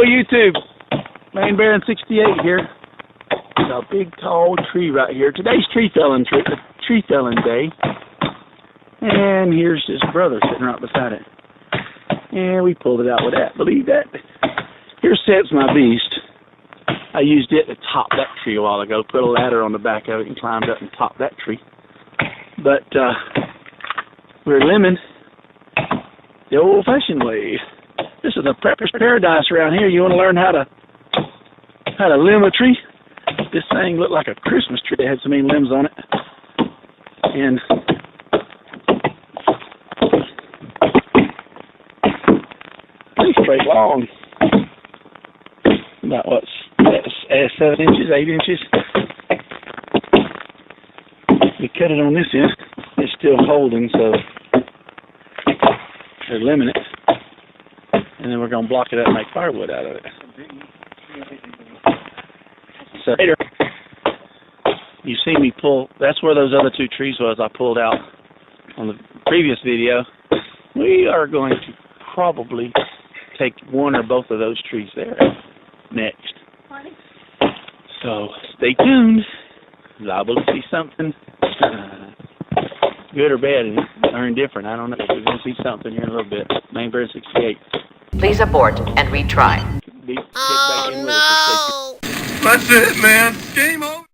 Hello YouTube, Main Baron 68 here. There's a big tall tree right here. Today's tree felling day. And here's his brother sitting right beside it. And we pulled it out with that. Believe that? Here sits my beast. I used it to top that tree a while ago. Put a ladder on the back of it and climbed up and topped that tree. But we're limbing the old-fashioned way. This is a prepper's paradise around here. You want to learn how to limb a tree? This thing looked like a Christmas tree. It had so many limbs on it. And pretty straight long. About what's 7 inches, 8 inches. We cut it on this end. It's still holding, so they're limbing it. And then we're going to block it up and make firewood out of it. So later, you see me pull, that's where those other two trees was I pulled out on the previous video. We are going to probably take one or both of those trees there next. So stay tuned. Liable to see something good or bad or indifferent. I don't know. We're going to see something here in a little bit. Main Baron 68. Please abort and retry. Oh, no! That's it, man. Game over.